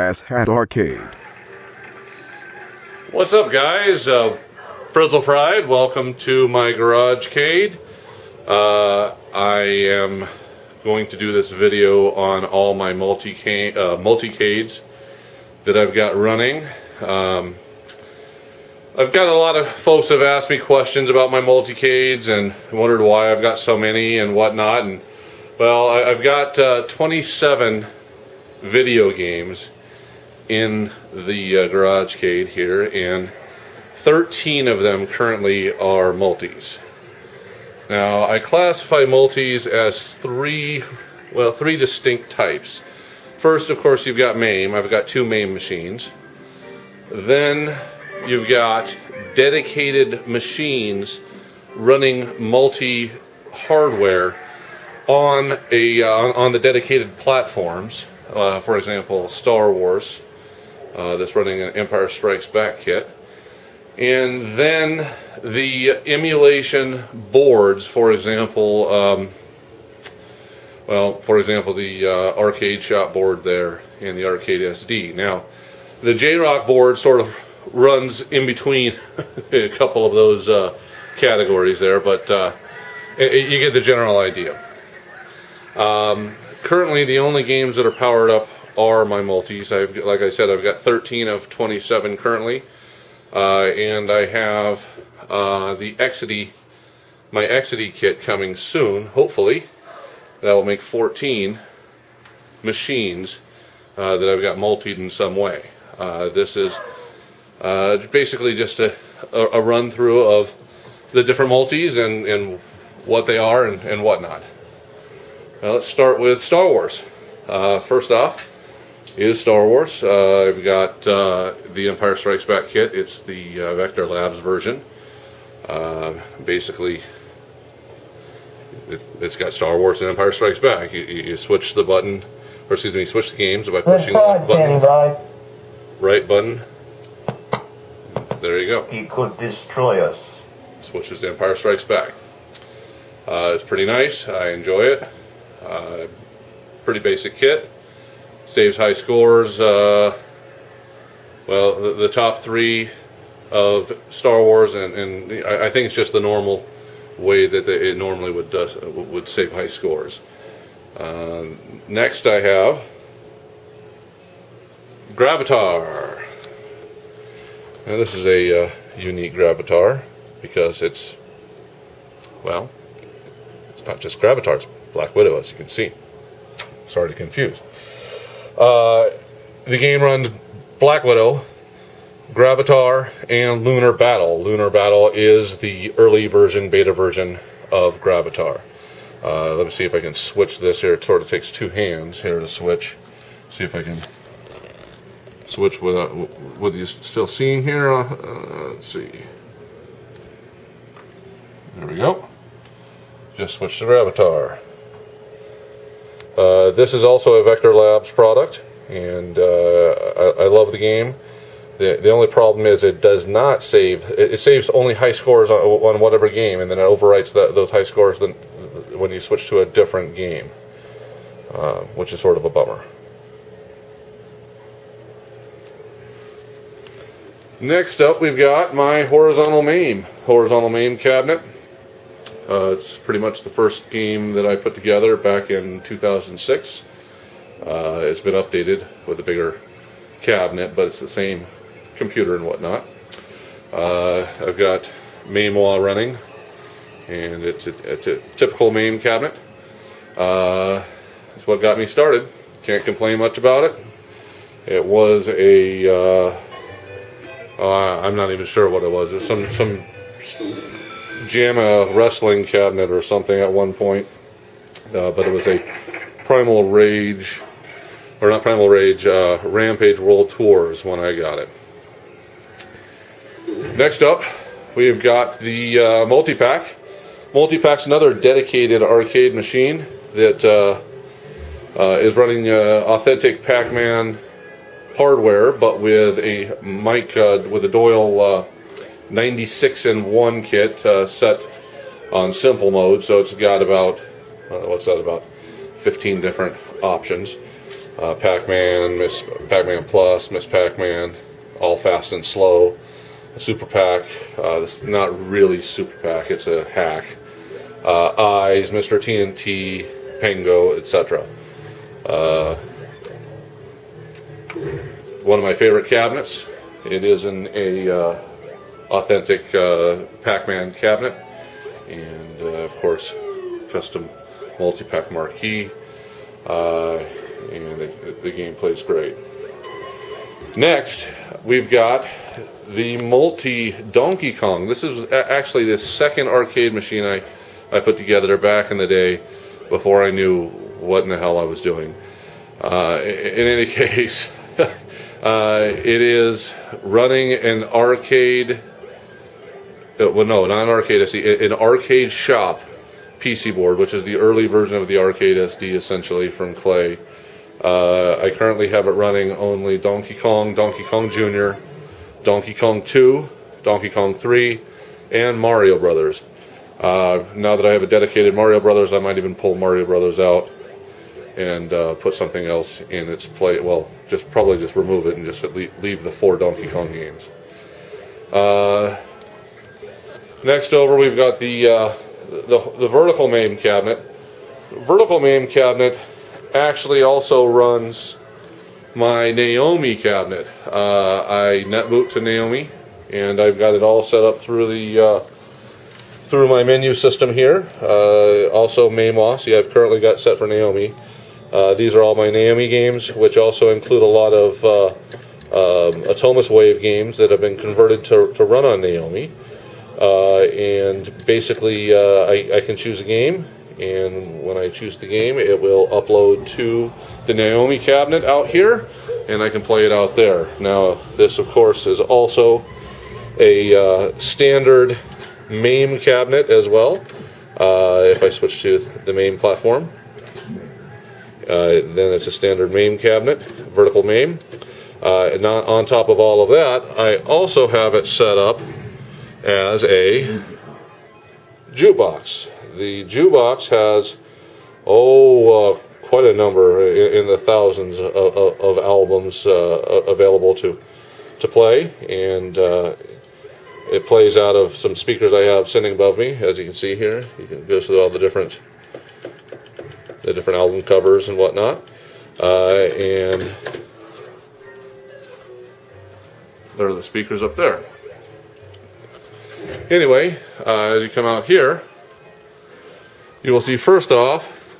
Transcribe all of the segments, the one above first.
Asshat Arcade. What's up, guys? FrizzleFried, welcome to my garagecade. I am going to do this video on all my multicades that I've got running. I've got a lot of folks have asked me questions about my multicades and wondered why I've got so many and whatnot. And well, I've got 27 video games in the garagecade here, and 13 of them currently are multis. Now, I classify multis as three distinct types. First, of course, you've got MAME. I've got 2 MAME machines. Then you've got dedicated machines running multi hardware on the dedicated platforms. For example, Star Wars, that's running an Empire Strikes Back kit. And then the emulation boards, for example, the arcade shop board there and the arcade SD. Now, the J-Rock board sort of runs in between a couple of those categories there, but you get the general idea. Currently, the only games that are powered up are my multis. Like I said, I've got 13 of 27 currently, and I have my Exidy kit coming soon. Hopefully, that will make 14 machines that I've got multied in some way. This is basically just a run through of the different multis and what they are and whatnot. Now let's start with Star Wars. First off is Star Wars. I've got the Empire Strikes Back kit. It's the Vector Labs version. Basically, it's got Star Wars and Empire Strikes Back. You switch the button, or excuse me, switch the games by pushing the left button, right button. There you go. He could destroy us. Switches to Empire Strikes Back. It's pretty nice. I enjoy it. Pretty basic kit. Saves high scores. Well, the top 3 of Star Wars, and I think it's just the normal way that it normally would save high scores. Next, I have Gravitar. Now, this is a unique Gravitar because it's not just Gravitar, it's Black Widow, as you can see. Sorry to confuse. The game runs Black Widow, Gravitar, and Lunar Battle. Lunar Battle is the early version, beta version of Gravitar. Let me see if I can switch this here. It sort of takes 2 hands here to switch. See if I can switch with you still seeing here. Let's see. There we go. Just switch to Gravitar. This is also a Vector Labs product, and I love the game. The only problem is it does not save. It saves only high scores on whatever game, and then it overwrites those high scores when you switch to a different game, which is sort of a bummer. Next up, we've got my horizontal MAME cabinet. It's pretty much the first game that I put together back in 2006. It's been updated with a bigger cabinet, but it's the same computer and whatnot. I've got MAME running, and it's a typical MAME cabinet. It's what got me started. Can't complain much about it. It was I'm not even sure what it was. It was some JAMA wrestling cabinet or something at one point, but it was a Rampage World Tours when I got it. Next up, we've got the Multipack. Multipack's another dedicated arcade machine that is running authentic Pac-Man hardware, but with a with a Doyle 96-in-1 kit set on simple mode, so it's got about 15 different options. Pac-Man, Miss Pac-Man Plus, Miss Pac-Man, All Fast and Slow, Super Pack. This is not really Super Pack, it's a hack. Eyes, Mr. TNT, Pango, etc. One of my favorite cabinets. It is an authentic Pac-Man cabinet, and of course, custom Multipack marquee. And the game plays great. Next, we've got the Donkey Kong. This is actually the second arcade machine I put together back in the day, before I knew what in the hell I was doing. In any case, it is running an arcade, well, no, not an arcade SD, an arcade shop PC board, which is the early version of the arcade SD, essentially, from Clay. I currently have it running only Donkey Kong, Donkey Kong Jr., Donkey Kong 2, Donkey Kong 3, and Mario Brothers. Now that I have a dedicated Mario Brothers, I might even pull Mario Brothers out and put something else in its place. Well, probably just remove it and just leave the 4 Donkey Kong games. Next over, we've got the vertical MAME cabinet. Vertical MAME cabinet actually also runs my Naomi cabinet. I netboot to Naomi, and I've got it all set up through my menu system here. Also MAME. See, I've currently got set for Naomi. These are all my Naomi games, which also include a lot of Atomus Wave games that have been converted to run on Naomi. And basically, I can choose a game, and when I choose the game, it will upload to the Naomi cabinet out here, and I can play it out there. Now, this, of course, is also a standard MAME cabinet as well. If I switch to the MAME platform, then it's a standard MAME cabinet, vertical MAME. And on top of all of that, I also have it set up as a jukebox. The jukebox has, quite a number, in the thousands of albums available to play, and it plays out of some speakers I have sitting above me, as you can see here. You can go through all the different album covers and whatnot, and there are the speakers up there. Anyway, as you come out here, you will see first off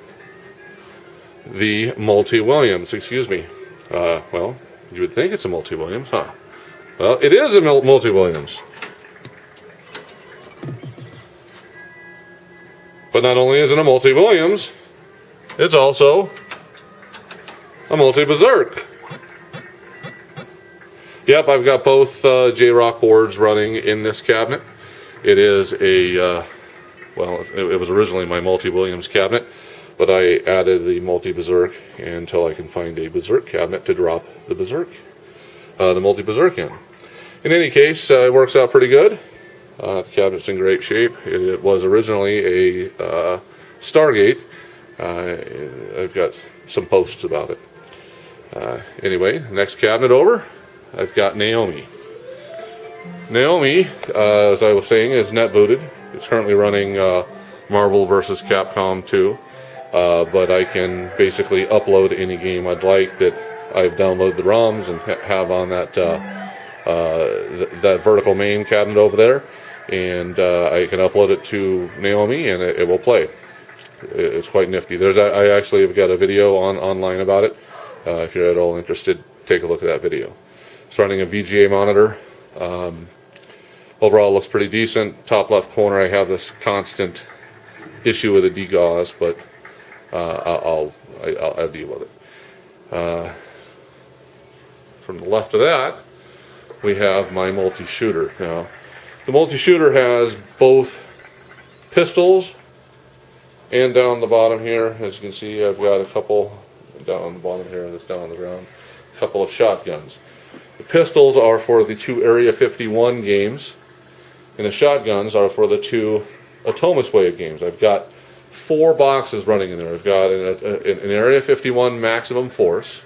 the Multi-Williams. Excuse me. Well, you would think it's a Multi-Williams, huh? Well, it is a Multi-Williams. But not only is it a Multi-Williams, it's also a Multi-Berserk. Yep, I've got both J-Rock boards running in this cabinet. It is a, well, it was originally my Multi-Williams cabinet, but I added the Multi-Berserk until I can find a Berserk cabinet to drop the Berserk, the Multi-Berserk in. In any case, it works out pretty good. The cabinet's in great shape. It was originally a Stargate. I've got some posts about it. Anyway, next cabinet over, I've got Naomi. Naomi, as I was saying, is net booted. It's currently running Marvel vs. Capcom 2, but I can basically upload any game I'd like that I've downloaded the ROMs and have on that that vertical MAME cabinet over there, and I can upload it to Naomi and it will play. It's quite nifty. I actually have got a video online about it. If you're at all interested, take a look at that video. It's running a VGA monitor. Overall, it looks pretty decent. Top left corner, I have this constant issue with the degauss, but I'll deal with it. From the left of that, we have my multi-shooter. Now, the multi-shooter has both pistols, and down the bottom here, as you can see, I've got a couple down on the bottom here, that's down on the ground, a couple of shotguns. The pistols are for the 2 Area 51 games, and the shotguns are for the 2 Atomus Wave games. I've got 4 boxes running in there. I've got an Area 51 Maximum Force.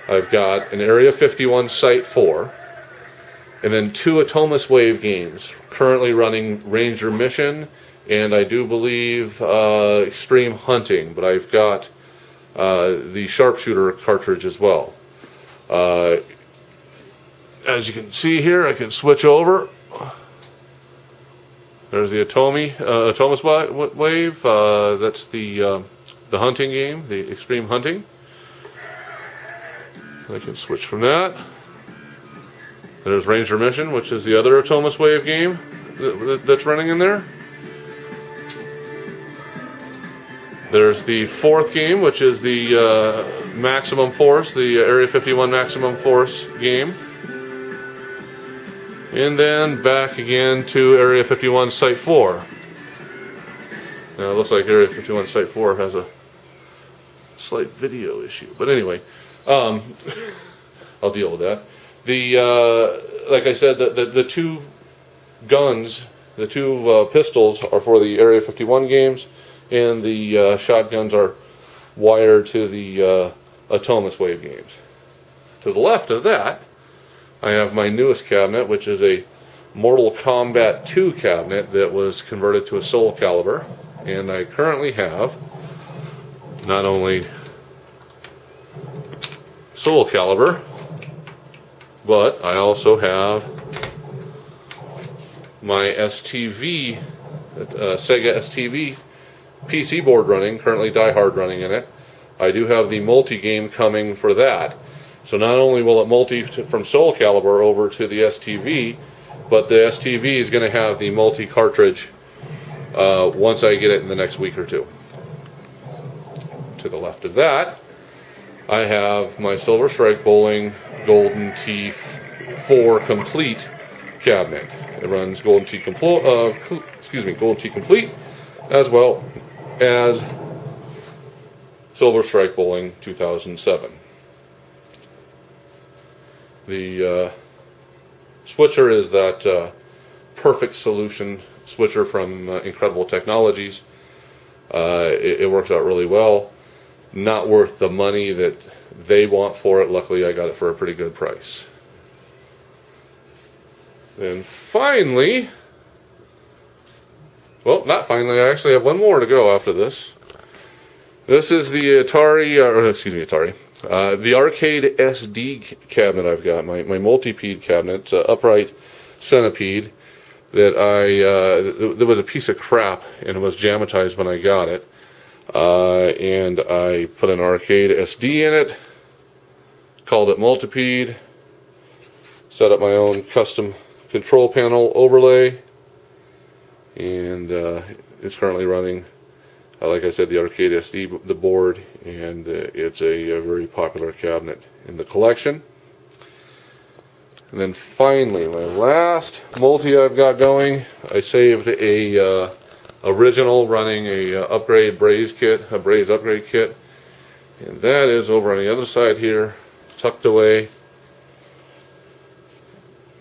I've got an Area 51 Site 4. And then 2 Atomus Wave games. Currently running Ranger Mission, and I do believe Extreme Hunting. But I've got the Sharpshooter cartridge as well. As you can see here, I can switch over. There's the Atomus Wave. That's the hunting game, the Extreme Hunting. I can switch from that. There's Ranger Mission, which is the other Atomus Wave game that's running in there. There's the 4th game, which is the Maximum Force, the Area 51 Maximum Force game. And then back again to Area 51 Site 4. Now it looks like Area 51 Site 4 has a slight video issue. But anyway, I'll deal with that. Like I said, the 2 guns, the 2 pistols are for the Area 51 games, and the shotguns are wired to the Atomus Wave games. To the left of that, I have my newest cabinet, which is a Mortal Kombat 2 cabinet that was converted to a Soul Calibur, and I currently have not only Soul Calibur, but I also have my STV, Sega STV PC board running, currently Die Hard running in it. I do have the multi-game coming for that. So not only will it multi from Soul Calibur over to the STV, but the STV is going to have the multi-cartridge once I get it in the next week or 2. To the left of that, I have my Silver Strike Bowling Golden Tee 4 Complete cabinet. It runs Golden Tee Complete, as well as Silver Strike Bowling 2007. The switcher is that Perfect Solution switcher from Incredible Technologies. It works out really well. Not worth the money that they want for it. Luckily, I got it for a pretty good price. Then finally, well, not finally, I actually have one more to go after this. This is the the Arcade SD cabinet I've got, my Multipede cabinet. It's an upright centipede that there was a piece of crap and it was jammatized when I got it. And I put an Arcade SD in it, called it Multipede, set up my own custom control panel overlay, and it's currently running, like I said, the Arcade SD, the board, and it's a very popular cabinet in the collection. And then finally, my last multi I've got going, I saved a original running a upgrade Braze kit, a Braze upgrade kit, and that is over on the other side here, tucked away.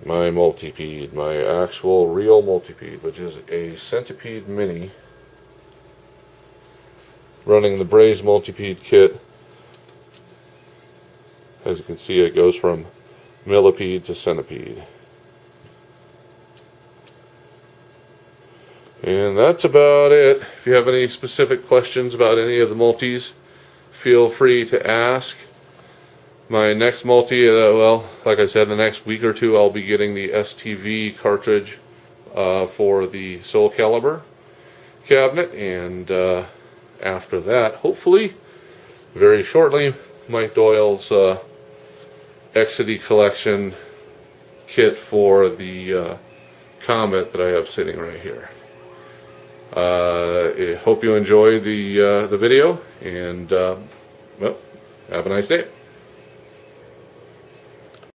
My Multipede, my actual real Multipede, which is a Centipede Mini, running the Braze Multipede kit. As you can see, it goes from millipede to centipede. And that's about it. If you have any specific questions about any of the multis, feel free to ask. My next multi, well, like I said, the next week or 2 I'll be getting the STV cartridge for the Soul Calibur cabinet, and after that, hopefully, very shortly, Mike Doyle's Exidy collection kit for the Comet that I have sitting right here. I hope you enjoyed the video, and well, have a nice day.